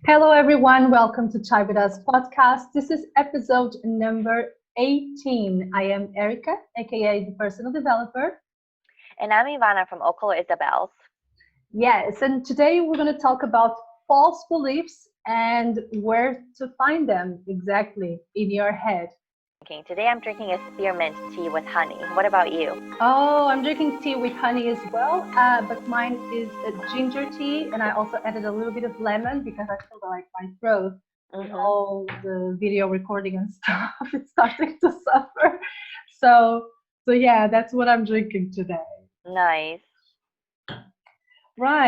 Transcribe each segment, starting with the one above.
Hello, everyone. Welcome to Chai With Us podcast. This is episode number 18. I am Erica, aka the personal developer. And I'm Ivana from Okolo Isabels. Yes, and today we're going to talk about false beliefs and where to find them exactly in your head. Today I'm drinking a spearmint tea with honey. What about you? Oh, I'm drinking tea with honey as well, but mine is a ginger tea, and I also added a little bit of lemon because I feel like my throat with Mm-hmm. all the video recording and stuff, it's starting to suffer. So, so yeah, that's what I'm drinking today. Nice.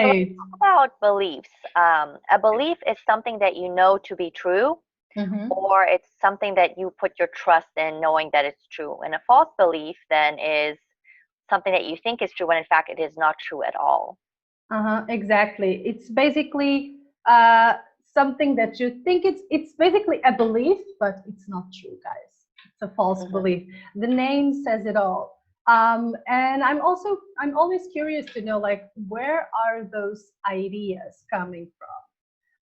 So let's Right. talk about beliefs. A belief is something that you know to be true, Mm-hmm. or it's something that you put your trust in knowing that it's true. And a false belief then is something that you think is true when in fact it is not true at all. Uh-huh, exactly. It's basically uh, something that you think it's basically a belief, but it's not true, guys. It's a false Mm-hmm. belief. The name says it all. And I'm always curious to know like where are those ideas coming from?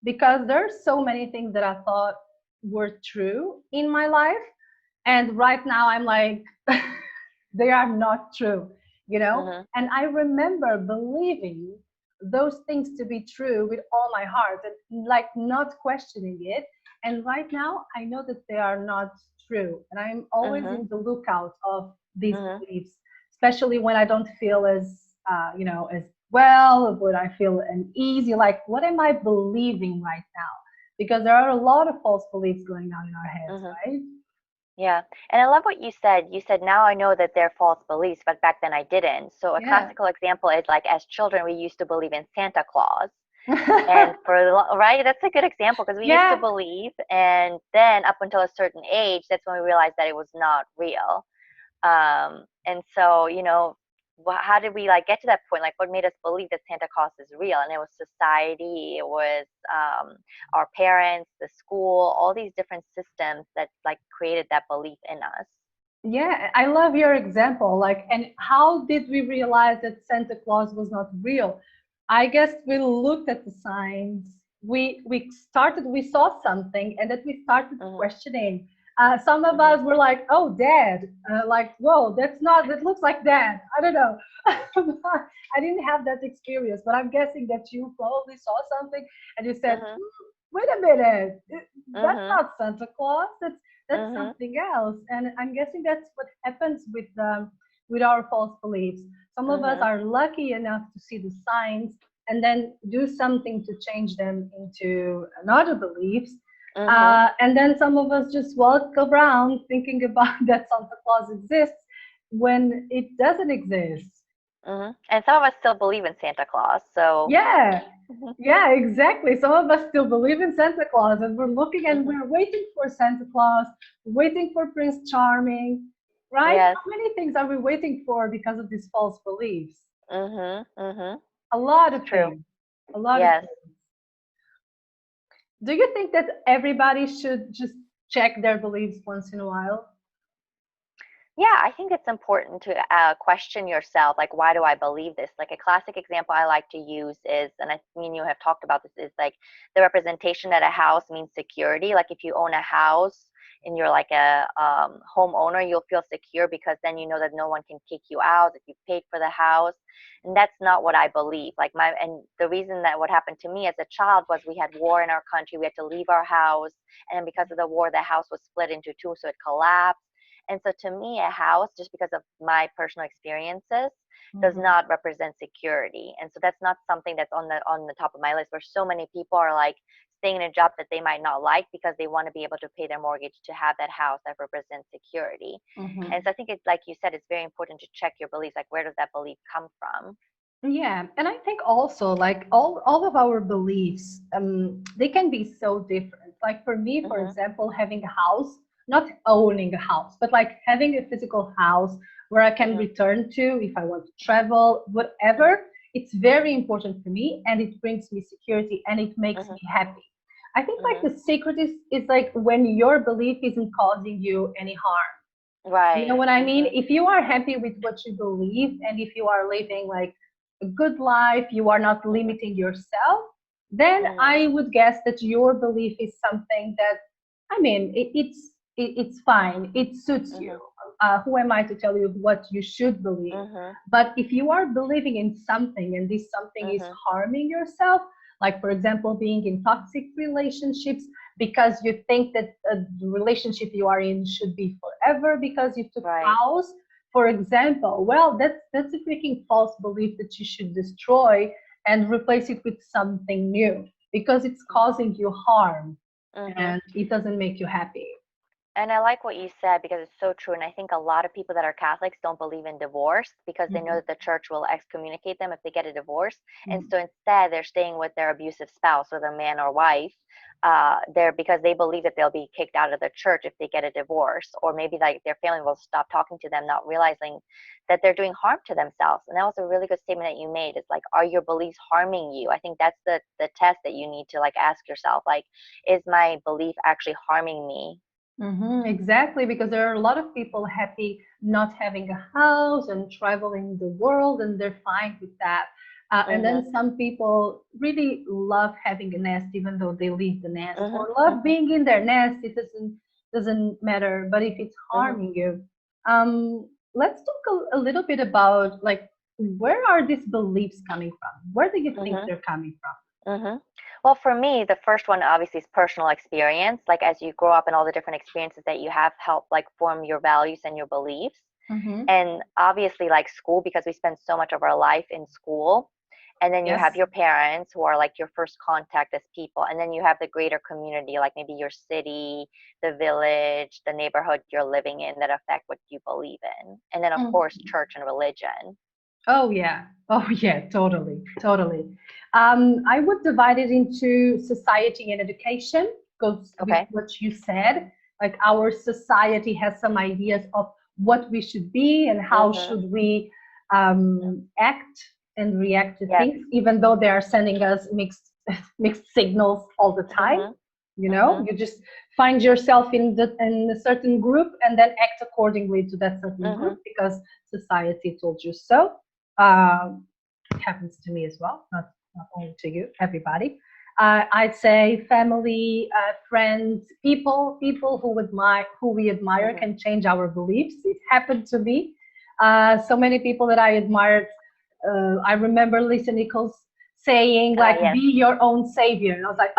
Because there's so many things that I thought were true in my life, and right now I'm like they are not true, you know? Mm-hmm. And I remember believing those things to be true with all my heart and like not questioning it. And right now I know that they are not true. And I'm always Mm-hmm. in the lookout of these Mm-hmm. beliefs, especially when I don't feel as well, when I feel uneasy, like what am I believing right now? Because there are a lot of false beliefs going on in our heads, Mm-hmm. right? Yeah. And I love what you said. You said, now I know that they're false beliefs, but back then I didn't. So a Yeah. classical example is like as children, we used to believe in Santa Claus. And right, that's a good example because we used to Yeah. believe. And then up until a certain age, that's when we realized that it was not real. And so, how did we like get to that point? Like, what made us believe that Santa Claus is real? And it was society, it was our parents, the school, all these different systems that like created that belief in us. Yeah, I love your example. Like, and how did we realize that Santa Claus was not real? I guess we looked at the signs. We saw something, and that we started Hmm. questioning. Some of Hmm. us were like, "Oh, Dad!" Like, "Whoa, that's not. That looks like Dad." I don't know. I didn't have that experience, but I'm guessing that you probably saw something and you said, Hmm. "Wait a minute, that's Hmm. not Santa Claus. That's Hmm. something else." And I'm guessing that's what happens with our false beliefs. Some of us Hmm. are lucky enough to see the signs and then do something to change them into another beliefs. Hmm. And then some of us just walk around thinking about that Santa Claus exists when it doesn't exist. Hmm. And some of us still believe in Santa Claus. So, Yeah, hmm. yeah, exactly. Some of us still believe in Santa Claus, and we're looking and Hmm. we're waiting for Santa Claus, waiting for Prince Charming, right? Yes. How many things are we waiting for because of these false beliefs? Hmm. Hmm. A lot It's of true. things. A lot of Yes. things. Do you think that everybody should just check their beliefs once in a while? Yeah, I think it's important to question yourself, like, why do I believe this? Like a classic example I like to use is, and I mean you have talked about this, is like the representation that a house means security. Like if you own a house and you're like a homeowner, you'll feel secure because then you know that no one can kick you out if you paid for the house. And that's not what I believe. And the reason that what happened to me as a child was we had war in our country. We had to leave our house, and then because of the war, the house was split into two, so it collapsed. And so to me, a house, just because of my personal experiences, does Mhm. not represent security. And so that's not something that's on the top of my list where so many people are like staying in a job that they might not like because they want to be able to pay their mortgage to have that house that represents security. And Mhm. so I think it's like you said, it's very important to check your beliefs, like where does that belief come from? Yeah, and I think also like all of our beliefs, they can be so different. Like for me, for Mhm. example, having a house, not owning a house, but like having a physical house where I can Mhm. return to if I want to travel, Mhm. whatever. It's very important for me, and it brings me security, and it makes Mhm. me happy. I think like Mhm. the secret is like when your belief isn't causing you any harm. You know Right. what I mean? Mhm. If you are happy with what you believe and if you are living like a good life, you are not Mhm. limiting yourself, then Mhm. I would guess that your belief is something that, I mean, it's fine. It suits you. Mhm. Who am I to tell you what you should believe? Mhm. But if you are believing in something and this something is Mhm. harming yourself, like for example, being in toxic relationships because you think that the relationship you are in should be forever because you took Right. vows, for example, well, that's a freaking false belief that you should destroy and replace it with something new because it's causing you harm Mhm. and it doesn't make you happy. And I like what you said because it's so true. And I think a lot of people that are Catholics don't believe in divorce because they know Mhm. that the church will excommunicate them if they get a divorce. And Mhm. so instead, they're staying with their abusive spouse, whether man or wife. They're because they believe that they'll be kicked out of the church if they get a divorce, or maybe like their family will stop talking to them, not realizing that they're doing harm to themselves. And that was a really good statement that you made. It's like, are your beliefs harming you? I think that's the test that you need to like ask yourself. Like, is my belief actually harming me? Exactly, because there are a lot of people happy not having a house and traveling the world, and they're fine with that. And Mhm. then some people really love having a nest, even though they leave the nest, Mhm. or love Mhm. being in their nest. It doesn't matter. But if it's Mhm. harming you, let's talk a little bit about like where are these beliefs coming from? Where do you think Mhm. they're coming from? Mhm. Well, for me, the first one obviously is personal experience. Like as you grow up and all the different experiences that you have help like form your values and your beliefs. Mm-hmm. And obviously like school because we spend so much of our life in school. And then you have Yes. your parents who are like your first contact as people. And then you have the greater community, like maybe your city, the village, the neighborhood you're living in that affect what you believe in. And then of course, church and religion. Oh yeah. Oh yeah, totally. Totally. I would divide it into society and education, goes with Okay. what you said. Like our society has some ideas of what we should be and how Mhm. should we act and react to Yes. things, even though they are sending us mixed mixed signals all the time. Mhm. You know, Mhm. you just find yourself in a certain group and then act accordingly to that certain group Mhm. because society told you so. um, it happens to me as well, not only to you, everybody. I'd say family, friends, people who we admire Mhm. can change our beliefs. It happened to me. So many people that I admired. I remember Lisa Nichols saying like, Yes. "Be your own savior," and I was like,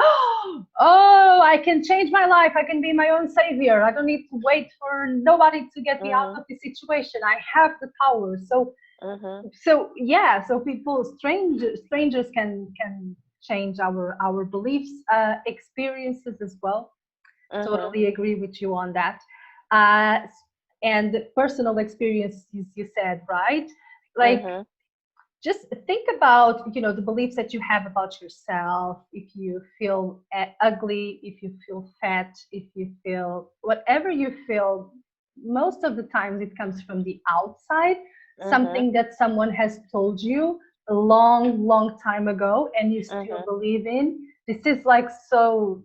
"Oh, I can change my life. I can be my own savior. I don't need to wait for nobody to get me out Mhm. of this situation. I have the power." Mhm. Yeah, so people strangers can change our beliefs, experiences as well. Mhm. Totally agree with you on that. uh and personal experiences, you said, right? Like, Mhm. just think about, the beliefs that you have about yourself. If you feel ugly, if you feel fat, if you feel whatever you feel, most of the times it comes from the outside, Mhm. something that someone has told you a long long time ago and you still Mhm. believe in. This is like so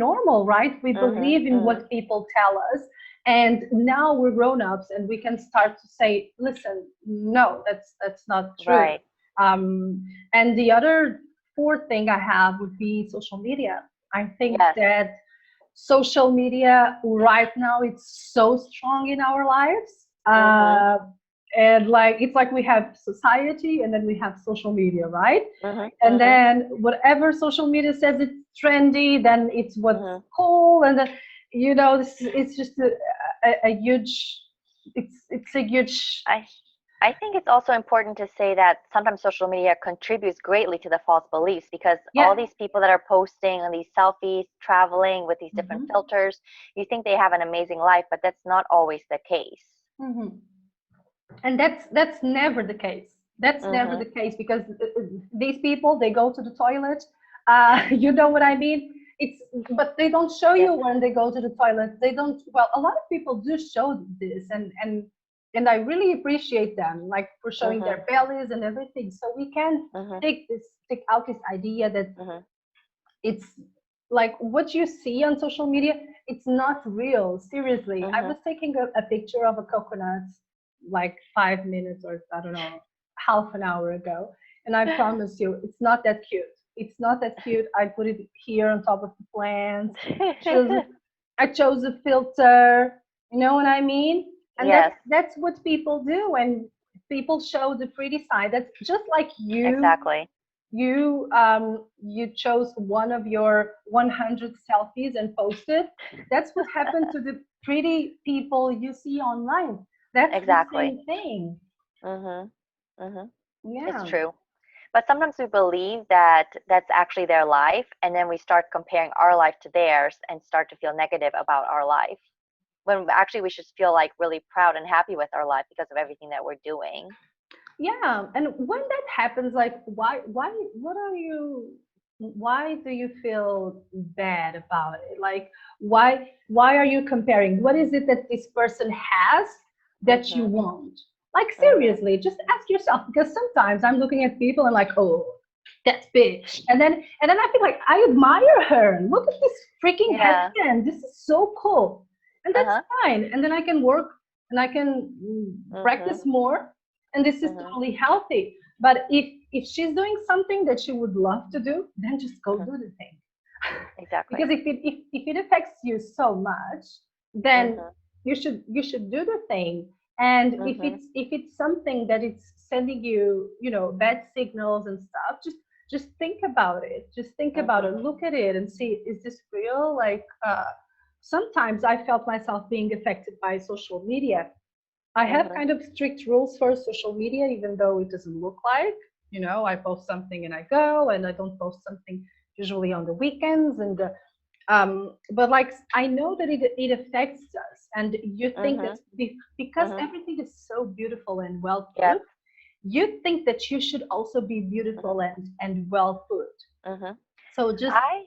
normal, right? We Mhm. believe in Mhm. what people tell us, and now we're grown-ups and we can start to say, listen, no, that's not true. Right. And the other fourth thing I have would be social media. I think Yes. that social media right now, it's so strong in our lives. Mhm. And like, it's like we have society and then we have social media, right? Mhm. And Mhm. then whatever social media says it's trendy, then it's what's Mhm. cool. And then, it's just a huge, it's a huge. I I think it's also important to say that sometimes social media contributes greatly to the false beliefs because all Yeah. these people that are posting on these selfies, traveling with these different Hmm. filters, you think they have an amazing life, but that's not always the case. Hmm. And that's never the case. That's never Mhm. the case because these people, they go to the toilet. You know what I mean? It's But they don't show Yes. you when they go to the toilet. They don't. Well, a lot of people do show this, and I really appreciate them, like for showing Mhm. their bellies and everything. So we can Mhm. take out this idea that Mhm. it's like what you see on social media, it's not real. Seriously, I Mhm. was taking a picture of a coconut like 5 minutes, or I don't know, half an hour ago, and I promise you it's not that cute. It's not that cute. I put it here on top of the plants. Chose a, I chose a filter. You know what I mean? And Yes, that's what people do when people show the pretty side. That's just like exactly. you chose one of your 100 selfies and posted. That's what happened to the pretty people you see online. That's the Exactly. same thing. Mhm. Mhm. It's Yeah. true. But sometimes we believe that that's actually their life, and then we start comparing our life to theirs and start to feel negative about our life. When actually we should feel like really proud and happy with our life because of everything that we're doing. Yeah, and when that happens, like, what are you, why do you feel bad about it? Like, why are you comparing? What is it that this person has that you Mhm. want? Like, Mhm. seriously, just ask yourself, because sometimes I'm looking at people and like, oh, that bitch. And then I feel like I admire her. Look at this freaking Yeah. headstand. This is so cool. And that's Uh-huh. fine. And then I can work and I can Mhm. practice more, and this is Mhm. totally healthy. But if she's doing something that she would love to do, then just go Mhm. do the thing. Because Exactly. if it affects you so much, then Mhm. you should do the thing. And if Mhm. it's something that it's sending you, bad signals and stuff, just think about it. Just think about it. Mhm. Look at it and see, is this real? Like, sometimes I felt myself being affected by social media. I have Mhm. kind of strict rules for social media, even though it doesn't look like. I post something and I go, and I don't post something usually on the weekends. And but like, I know that it affects us, and you think that Mhm. because Mhm. everything is so beautiful and well Yep. put, you think that you should also be Mhm. beautiful and well put. Mhm. So just I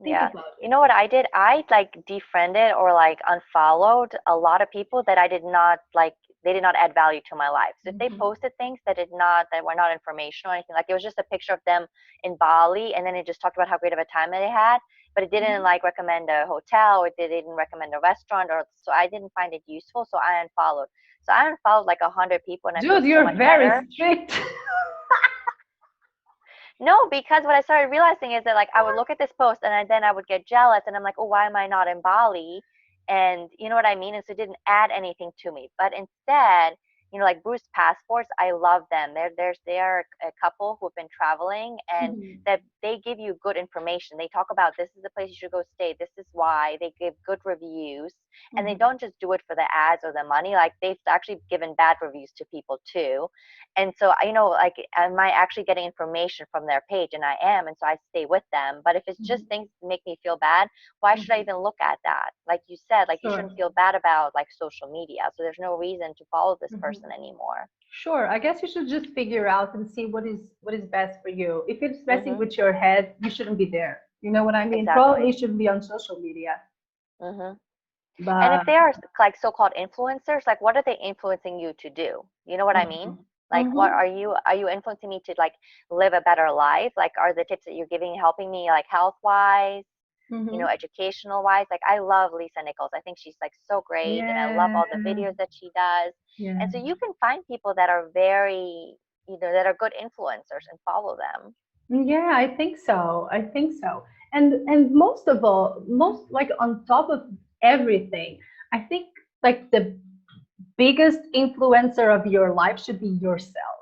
think Yeah. about You it. know what I did? I like defriended or like unfollowed a lot of people that I did not like, they did not add value to my life. So if they Mhm. posted things that were not informational or anything, like it was just a picture of them in Bali and then it just talked about how great of a time they had, but it didn't Mhm. like recommend a hotel or it didn't recommend a restaurant, or so I didn't find it useful, so I unfollowed. So I unfollowed like 100 people and I feel Dude, so you're much very better. strict. No, because what I started realizing is that like I would look at this post and then I would get jealous and I'm like, oh, why am I not in Bali? And you know what I mean? And so it didn't add anything to me. But instead, like Bruce passports, I love them. They are a couple who have been traveling and Mhm. that they give you good information. They talk about this is the place you should go stay. This is why. They give good reviews and they Mhm. don't just do it for the ads or the money. Like they've actually given bad reviews to people too. And so like am I actually getting information from their page? And I am, and so I stay with them. But if it's just Mhm. things that make me feel bad, why should I Mhm. even look at that? Like you said, like you Sure. shouldn't feel bad about like social media, so there's no reason to follow this Mhm. person anymore. Sure. I guess you should just figure out and see what is best for you. If it's messing Mhm. with your head, you shouldn't be there. You know what I mean? Probably Exactly. shouldn't be on social media. Mhm. And if But they are like so-called influencers, like what are they influencing you to do? You know what I mean? mhm. Like what Mhm. are you influencing me to like live a better life? Like are the tips that you're giving helping me like health wise, Mhm. educational wise? Like I love Lisa Nichols. I think she's like so great and I love Yeah. all the videos that she does. Yeah. And so you can find people that are very, that are good influencers and follow them. Yeah, I think so. I think so. And most of all, most like on top of everything, I think like the biggest influencer of your life should be yourself.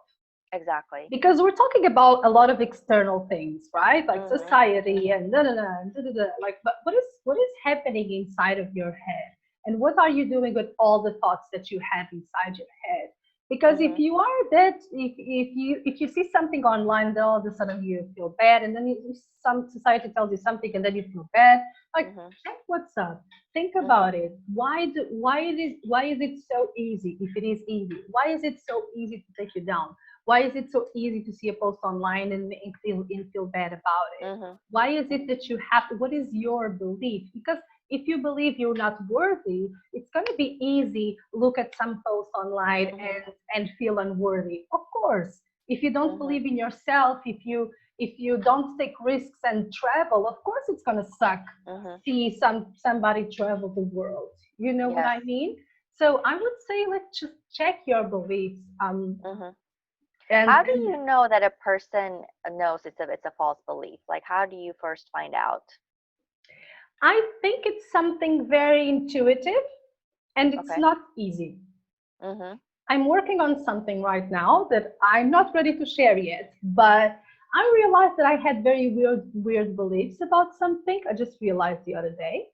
Exactly. Because we're talking about a lot of external things, right? Like Mhm. society Mhm. and da da da da da da. Like, but what is happening inside of your head, and what are you doing with all the thoughts that you have inside your head? Because if Mhm. you are that, if you see something online, then all of a sudden you feel bad, and then some society tells you something, and then you feel bad. Like, Mhm. check what's up. Think Mhm. about it. Why is it so easy? If it is easy, why is it so easy to take you down? Why is it so easy to see a post online and feel bad about it? Mhm. Why is it Mhm. that you have to, what is your belief? Because if you believe you're not worthy, it's going to be easy look at some post online Mhm. and feel unworthy. Of course, if you don't Mhm. believe in yourself, if you don't take risks and travel, of course it's going to suck. Mhm. See somebody travel the world. You know what Yes. I mean? So I would say let's just check your beliefs. Mhm. How do And you know that a person knows it's a false belief? Like, how do you first find out? I think it's something very intuitive and it's Okay. not easy. Mhm. I'm working on something right now that I'm not ready to share yet, but I realized that I had very weird beliefs about something. I just realized the other day.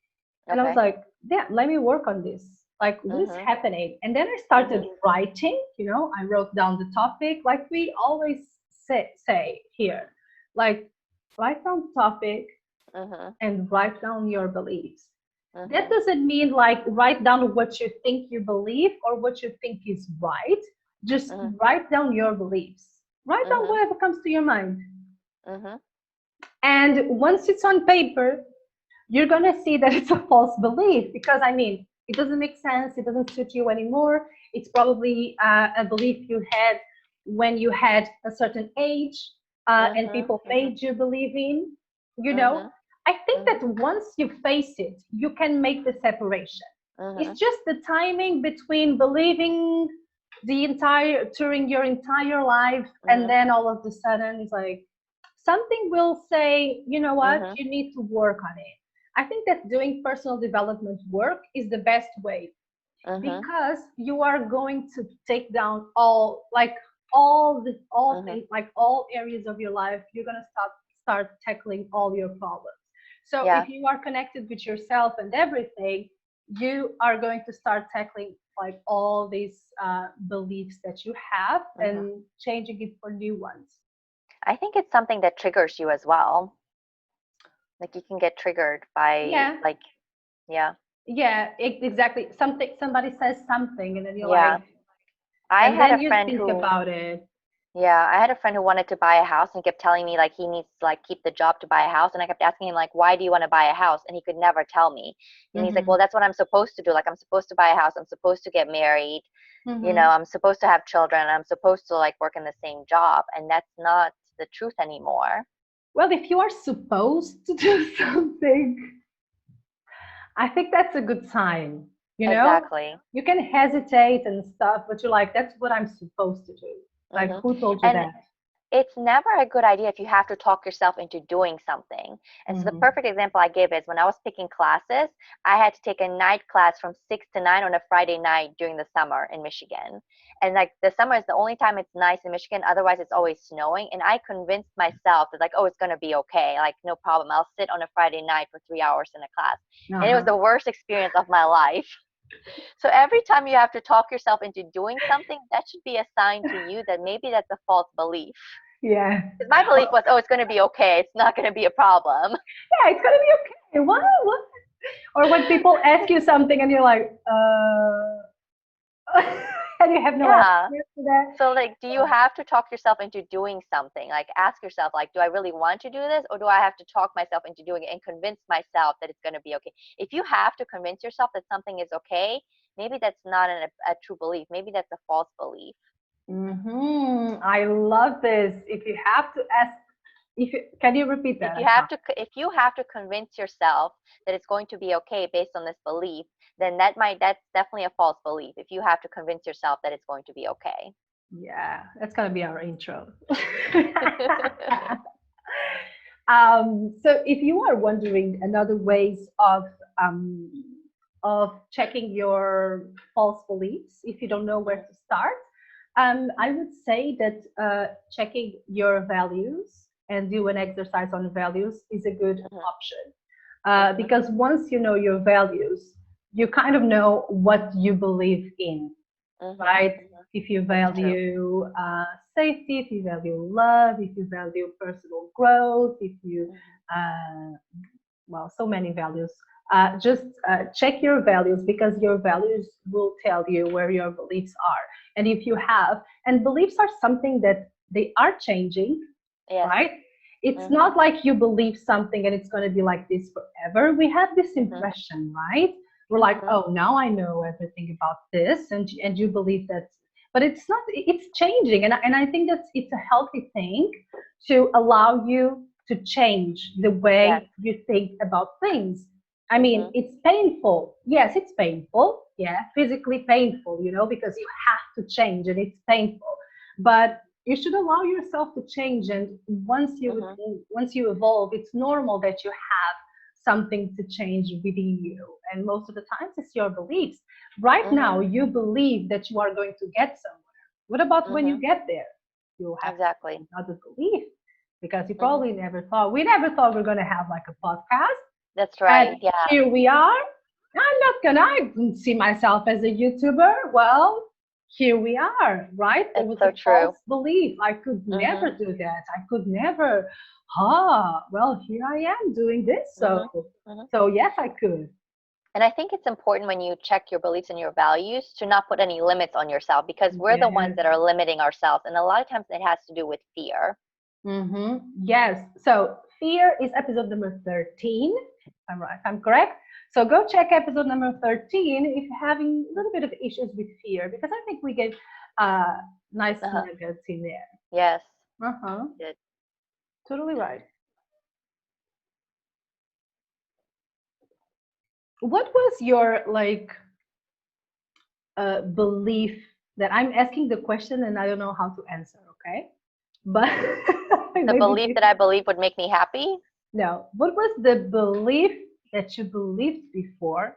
And I was Okay. like, yeah, let me work on this. Like, what is Mhm. happening? And then I started Mhm. writing, I wrote down the topic, like we always say here, like, write down the topic Mhm. and write down your beliefs. That Mhm. doesn't mean like write down what you think you believe or what you think is right. Just Mhm. write down your beliefs. Write down Mhm. whatever comes to your mind. Mhm. And once it's on paper, you're going to see that it's a false belief because, I mean, it doesn't make sense. It doesn't suit you anymore. It's probably a belief you had when you had a certain age and Mhm. people Mhm. made you believe in. You know, Mhm. I think that Mhm. once you face it, you can make the separation. It's Mhm. just the timing between believing during your entire life and Mhm. then all of a sudden it's like something will say, you know what, Mhm. you need to work on it. I think that doing personal development work is the best way Mhm. because you are going to take down all Mhm. things, like all areas of your life. You're going to start tackling all your problems. So if Yeah. you are connected with yourself and everything, you are going to start tackling like all these beliefs that you have Mhm. and changing it for new ones. I think it's something that triggers you as well. Like you can get triggered by Yeah, like, yeah. yeah, exactly. Somebody says something, and then you're like, Yeah. I and had a then you friend think who about it. Yeah, I had a friend who wanted to buy a house and kept telling me like he needs to like keep the job to buy a house, and I kept asking him like, why do you want to buy a house? And he could never tell me. And he's like, well, Mm-hmm. that's what I'm supposed to do. Like I'm supposed to buy a house, I'm supposed to get married, Mm-hmm. I'm supposed to have children, I'm supposed to like work in the same job, and that's not the truth anymore. Well, if you are supposed to do something, I think that's a good sign. You know, Exactly. you can hesitate and stuff, but you're like, that's what I'm supposed to do. Like, Hmm. who told you And that? it's never a good idea if you have to talk yourself into doing something. And so the Mm-hmm. perfect example I give is when I was picking classes, I had to take a night class from 6 to 9 on a Friday night during the summer in Michigan. And like the summer is the only time it's nice in Michigan, otherwise it's always snowing. And I convinced myself that like, oh, it's going to be okay. Like no problem. I'll sit on a Friday night for 3 hours in a class. And it was Uh-huh. the worst experience of my life. So every time you have to talk yourself into doing something, that should be a sign to you that maybe that's a false belief. Yeah. Because my belief Or, was, oh, it's going to be okay. It's not going to be a problem. yeah, it's gonna be okay. What? Or when people ask you something and you're like, and you have no Yeah. answer to that. So, like, do you have to talk yourself into doing something? Like, ask yourself, like, do I really want to do this, or do I have to talk myself into doing it and convince myself that it's going to be okay? If you have to convince yourself that something is okay, maybe that's not a true belief. Maybe that's a false belief. I love this. If you have to ask, if you, can you repeat that? I'm sorry. If you have to convince yourself that it's going to be okay based on this belief, then that's definitely a false belief. If you have to convince yourself that it's going to be okay. Yeah, that's gonna be our intro. So if you are wondering another ways um, of checking your false beliefs, if you don't know where to start, I would say that checking your values and do an exercise on values is a good Mhm, option. mhm, Because once you know your values, you kind of know what you believe in, mhm, right? mhm. If you That's true. value safety, if you value love, if you value personal growth, if you, Mhm, uh, well, so many values. Just check your values because your values will tell you where your beliefs are. And if you have, and beliefs are something that they are changing, yes. right? It's Mhm, not like you believe something and it's going to be like this forever. We have this mhm, impression, right? We're like, mhm. oh, now I know everything about this, and you believe that, but it's not. It's changing, and I think that it's a healthy thing to allow you to change the Yes. way you think about things. I mean, Mhm, it's painful. Yes, it's painful. Yeah, physically painful, because you have to change and it's painful. But you should allow yourself to change. And Mhm. once you evolve, it's normal that you have something to change within you. And most of the times it's your beliefs. Right now, Mhm. you believe that you are going to get somewhere. What about when you Mhm. get there? You'll have to Exactly. have another belief, because you Mhm. probably never thought, we never thought we're going to have like a podcast. That's And right. Yeah. here we are. I didn't see myself as a YouTuber. Well, here we are, right? There It's was so a true. false belief. I could never Mhm. do that. I could never. Well, here I am doing this. So, Mhm. Mhm. so yes, I could. And I think it's important when you check your beliefs and your values to not put any limits on yourself because we're the ones Yes. that are llimiting ourselves. And a lot of times it has to do with fear. Yes. So fear is episode number 13. I'm right. I'm correct. So go check episode number 13 if you're having a little bit of issues with fear, because I think we gave nice Uh-huh. nuggets in there. Yes. Uh-huh. Good. Totally right. What was your like belief, that I'm asking the question and I don't know how to answer, okay? But The maybe belief this, that I believe would make me happy. no. What was the belief that you believed before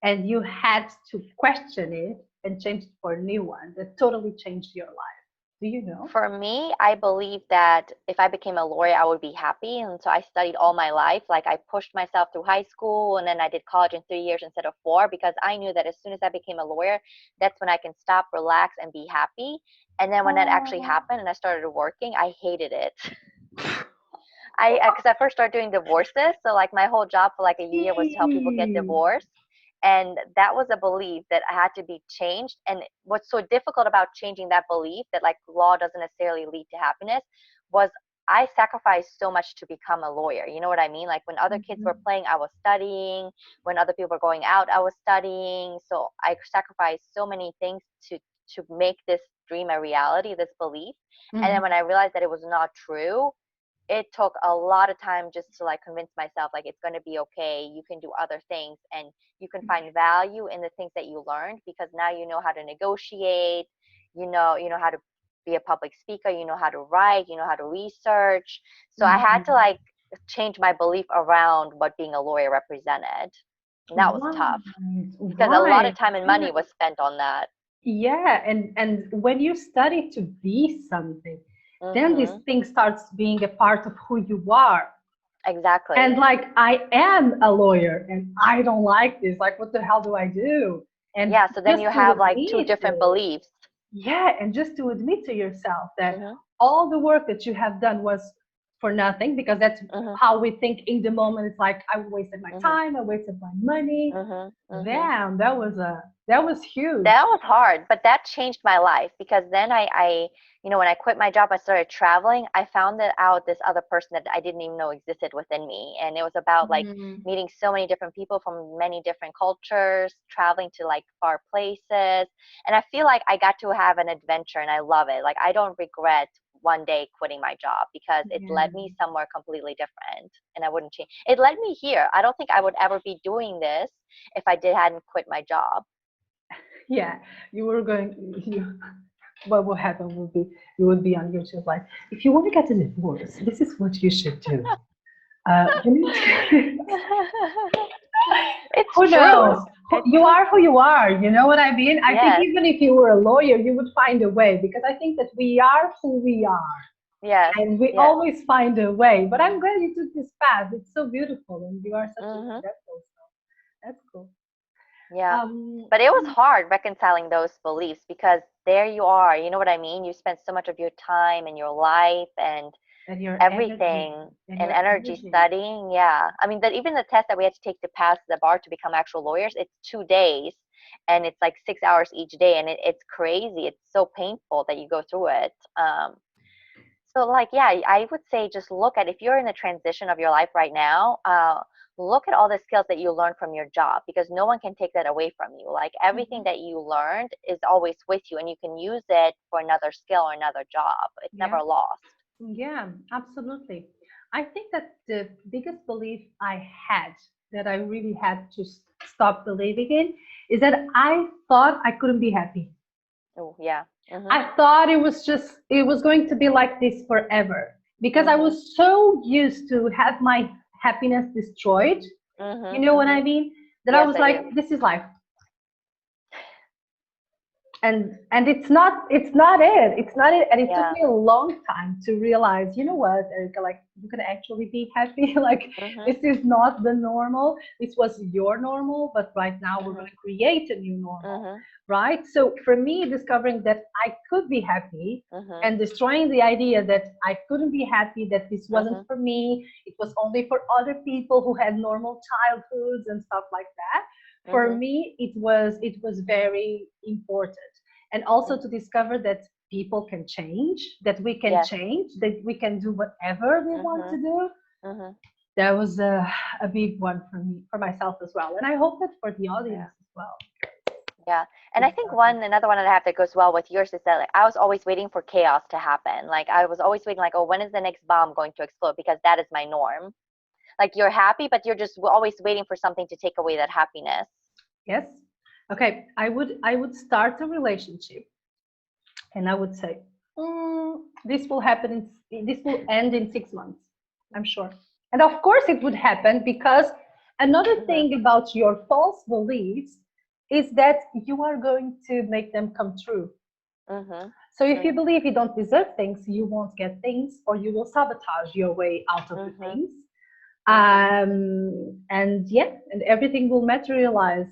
and you had to question it and change it for a new one that totally changed your life? Do you know? For me, I believe that if I became a lawyer, I would be happy. And so I studied all my life. Like I pushed myself through high school and then I did college in 3 years instead of four because I knew that as soon as I became a lawyer, that's when I can stop, relax, and be happy. And then when that actually Oh, happened and I started working, I hated it. Because I first started doing divorces. So like my whole job for like a year was to help people get see. divorced. And that was a belief that had to be changed. And what's so difficult about changing that belief that like law doesn't necessarily lead to happiness was I sacrificed so much to become a lawyer. You know what I mean? Like when other kids were Mhm. playing, I was studying. When other people were going out, I was studying. So I sacrificed so many things to make this dream a reality, this belief. And then when I Mhm. realized that it was not true, it took a lot of time just to like convince myself like it's going to be okay, you can do other things and you can find value in the things that you learned because now you know how to negotiate, you know how to be a public speaker, you know how to write, you know how to research. So I had to Mhm. like change my belief around what being a lawyer represented, and that was tough Right, because a lot of right. time and Yeah. money was spent on that. Yeah, and when you study to be something, then this Mhm. thing starts being a part of who you are. And Exactly. like, I am a lawyer and I don't like this. Like, what the hell do I do? And Yeah, so then you just to have like two admit different it, beliefs. yeah, and just to admit to yourself that Mhm. all the work that you have done was for nothing, because that's Mhm. how we think in the moment. It's like, I wasted my Mhm. time, I wasted my money. Mhm. Mhm. Damn, that was That huge. was hard, but that changed my life because then when I quit my job, I started traveling. I found that out this other person that I didn't even know existed within me, and it was about like Mm, meeting so many different people from many different cultures, traveling to like far places, and I feel like I got to have an adventure, and I love it. Like I don't regret one day quitting my job because it led yeah. me somewhere completely different, and I wouldn't change. It led me here. I don't think I would ever be doing this if I did hadn't quit my job. Yeah, you were going. What will happen would be, you would be on YouTube like, if you want to get a divorce, this is what you should do. You need to. It's Who true. knows? It's You so are who true. you are. You know what I mean? I think Yes, even if you were a lawyer, you would find a way, because I think that we are who we are, yes, and we yes. always find a way. But I'm glad you took this path. It's so beautiful, and you are such a Hmm. successful. So that's cool. Yeah. Um, But it was hard reconciling those beliefs because there you are. You know what I mean? You spend so much of your time and your life and and your energy, everything and and your energy energy. studying. Yeah. I mean, that even the test that we had to take to pass the bar to become actual lawyers, it's 2 days and it's like 6 hours each day. And it's crazy. It's so painful that you go through it. So, like, yeah, I would say just look at if you're in a transition of your life right now, look at all the skills that you learned from your job because no one can take that away from you. Like, everything Mhm. that you learned is always with you, and you can use it for another skill or another job. It's Yeah. never lost. Yeah, absolutely. I think that the biggest belief I had, that I really had to stop believing in, is that I thought I couldn't be happy. Oh, yeah. Mhm. I thought it was going to be like this forever because I Mhm. was so used to have my happiness destroyed. You Mhm. know what I Mhm. mean? That I Yes, was I do. like, this is life. And it's not it, and it took Yeah. me a long time to realize, you know what, Erica, like you can actually be happy. Like Mhm. this is not the normal, this was your normal, but right now we're going Mhm. to create a new normal, Mhm. right? So for me, discovering that I could be happy Mhm. and destroying the idea that I couldn't be happy, that this wasn't Mhm. for me, it was only for other people who had normal childhoods and stuff like that. For Mhm. me, it was very important. And also Mhm. to discover that people can change, that we can Yes. change, that we can do whatever we want to Mhm. do. Mhm. That was a big one for me, for myself as well, and I hope that for the Yeah. audience as well. Yeah. And I think Discover. another one that I have that goes well with yours is that like I was always waiting for chaos to happen. Like I was always waiting like, oh, when is the next bomb going to explode? Because that is my norm. Like you're happy, but you're just always waiting for something to take away that happiness. Yes. Okay. I would start a relationship, and I would say, this will happen. This will end in 6 months. I'm sure. And of course, it would happen because another Mhm. thing about your false beliefs is that you are going to make them come true. Mhm. So if you Mhm. believe you don't deserve things, you won't get things, or you will sabotage your way out of the Mhm. things. Mhm. And yeah, and everything will materialize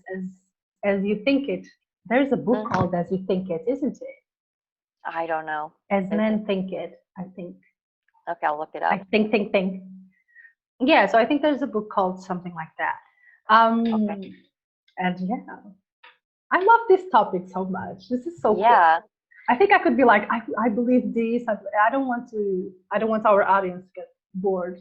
as you think it. There's a book Mhm. called As You Think It, isn't it? I don't know. As Is it? Men Think It, I think. Okay, I'll look it I up. think. Yeah, so I think there's a book called something like that. Okay. And yeah, I love this topic so much. This is so cool. Yeah. I think I could be like, I believe this. I don't want to. I don't want our audience to get bored.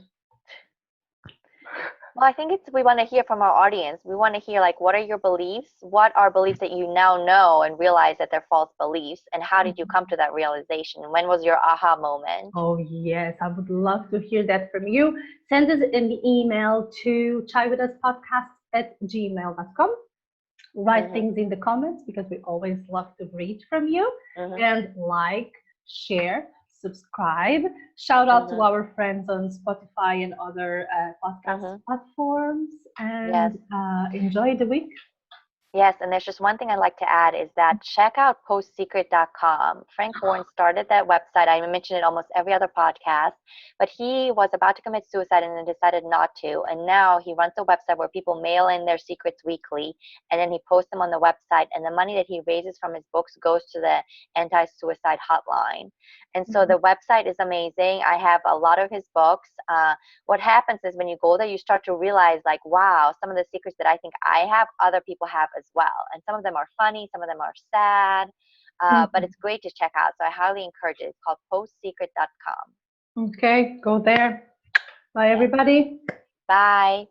Well, I think we want to hear from our audience. We want to hear like what are your beliefs? What are beliefs that you now know and realize that they're false beliefs? And how did you come to that realization? When was your aha moment? Oh yes, I would love to hear that from you. Send us an email to chaywithuspodcast@gmail.com. Write Mhm. things in the comments because we always love to read from you. Mhm. And like, share, subscribe. Shout out to Mhm. our friends on Spotify and other podcast Mhm. platforms. Yes. And enjoy the week. Yes, and there's just one thing I'd like to add is that check out postsecret.com. Frank Warren started that website. I mention it almost every other podcast, but he was about to commit suicide and then decided not to. And now he runs a website where people mail in their secrets weekly, and then he posts them on the website. And the money that he raises from his books goes to the anti-suicide hotline. And so Mhm. the website is amazing. I have a lot of his books. What happens is when you go there, you start to realize, like, wow, some of the secrets that I think I have, other people have as well. And some of them are funny, some of them are sad, but Mhm. it's great to check out. So I highly encourage it. It's called postsecret.com. Okay, go there. Bye, Yes. everybody. Bye.